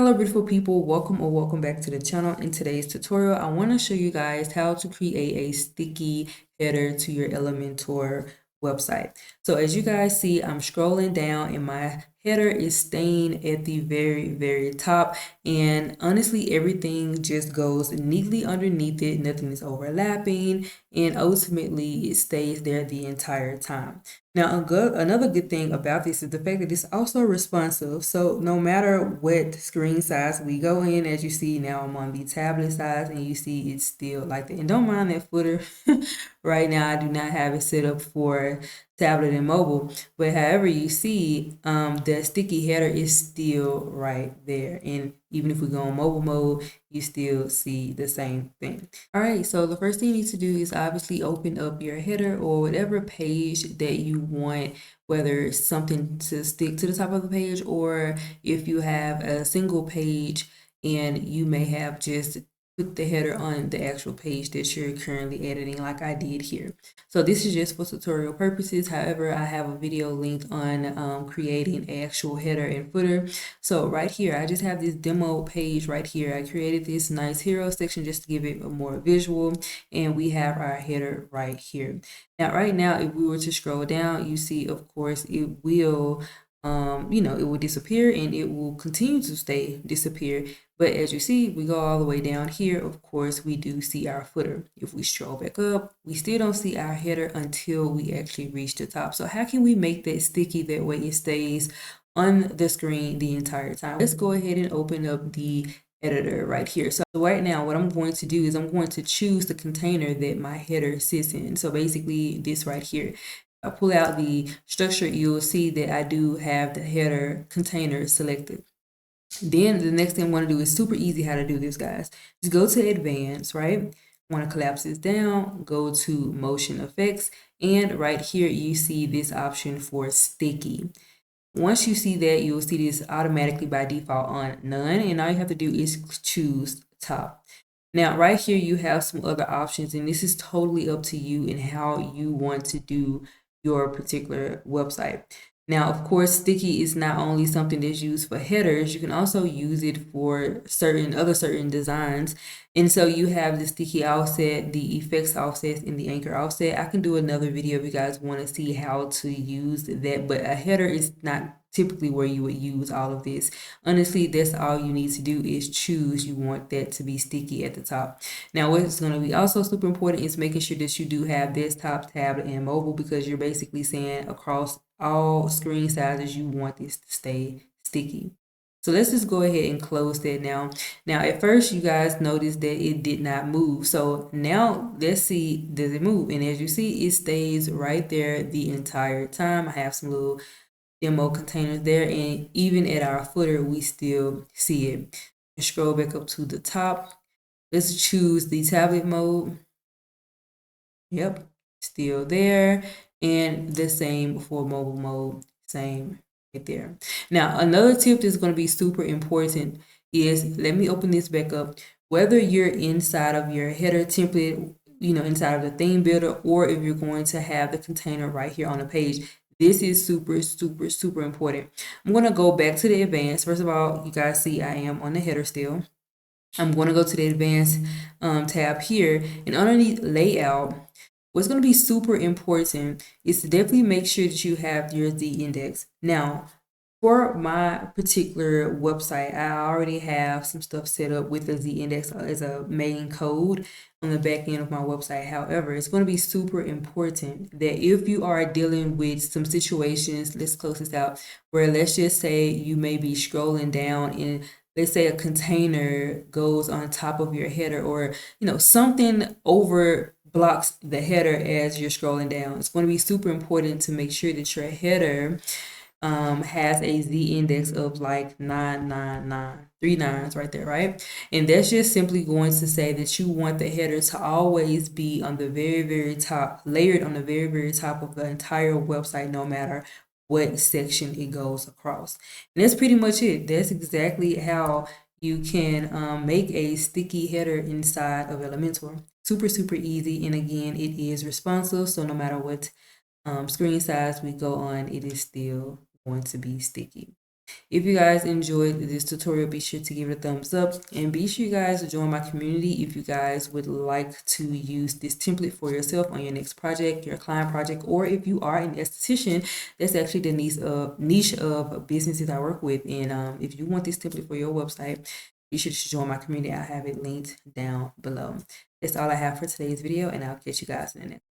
Hello beautiful people, welcome or welcome back to the channel. In today's tutorial, I want to show you guys how to create a sticky header to your Elementor website. So as you guys see, I'm scrolling down and my header is staying at the very top, and honestly everything just goes neatly underneath it. Nothing is overlapping, and ultimately it stays there the entire time. Now, another good thing about this is the fact that it's also responsive. So no matter what screen size we go in, as you see now I'm on the tablet size, and you see it's still like that. And don't mind that footer. Right now I do not have it set up for tablet and mobile, but however you see, the sticky header is still right there. And even if we go on mobile mode, you still see the same thing. All right, so the first thing you need to do is obviously open up your header or whatever page that you want, whether it's something to stick to the top of the page, or if you have a single page and you may have just put the header on the actual page that you're currently editing, like I did here. So this is just for tutorial purposes. However, I have a video linked on creating an actual header and footer. So right here, I just have this demo page right here. I created this nice hero section just to give it a more visual, and we have our header right here. Now, right now, if we were to scroll down, you see, of course, it will it will disappear, and it will continue to disappear. But as you see, we go all the way down here. Of course, we do see our footer. If we scroll back up, we still don't see our header until we actually reach the top. So how can we make that sticky? That way it stays on the screen the entire time. Let's go ahead and open up the editor right here. So right now what I'm going to do is I'm going to choose the container that my header sits in. So basically this right here. I pull out the structure, you'll see that I do have the header container selected. Then the next thing I want to do is super easy how to do this, guys. Just go to advanced, right? I want to collapse this down, go to motion effects, and right here you see this option for sticky. Once you see that, you'll see this automatically by default on none, and all you have to do is choose top. Now, right here, you have some other options, and this is totally up to you and how you want to do your particular website. Now, of course, sticky is not only something that's used for headers, you can also use it for certain designs. And so you have the sticky offset, the effects offset, and the anchor offset. I can do another video if you guys want to see how to use that, but a header is not typically where you would use all of this. Honestly, that's all you need to do is choose you want that to be sticky at the top. Now, what's going to be also super important is making sure that you do have desktop, tablet, and mobile, because you're basically saying across all screen sizes you want this to stay sticky. So let's just go ahead and close that now. Now, at first, you guys noticed that it did not move. So now let's see, does it move? And as you see, it stays right there the entire time. I have some little demo containers there, and even at our footer, we still see it. And scroll back up to the top. Let's choose the tablet mode. Yep, still there. And the same for mobile mode, same right there. Now, another tip that's going to be super important is, let me open this back up. Whether you're inside of your header template, inside of the theme builder, or if you're going to have the container right here on the page, this is super important. I'm going to go back to the advanced. First of all, you guys see I am on the header still. I'm going to go to the advanced tab here, and underneath layout, what's going to be super important is to definitely make sure that you have your Z index. Now, for my particular website, I already have some stuff set up with the Z index as a main code on the back end of my website. However, it's going to be super important that if you are dealing with some situations, let's close this out, where let's just say you may be scrolling down and let's say a container goes on top of your header, or something over blocks the header as you're scrolling down. It's going to be super important to make sure that your header has a Z index of like 999, 3 nines right there, right? And that's just simply going to say that you want the header to always be on the very top, layered on the very top of the entire website, no matter what section it goes across. And that's pretty much it. That's exactly how you can make a sticky header inside of Elementor. Super easy, and again, it is responsive, so no matter what screen size we go on, it is still going to be sticky. If you guys enjoyed this tutorial, be sure to give it a thumbs up, and be sure you guys join my community if you guys would like to use this template for yourself on your next project, your client project, or if you are an esthetician. That's actually the niche of businesses I work with. And if you want this template for your website, you should join my community. I have it linked down below. That's all I have for today's video, and I'll catch you guys in the next.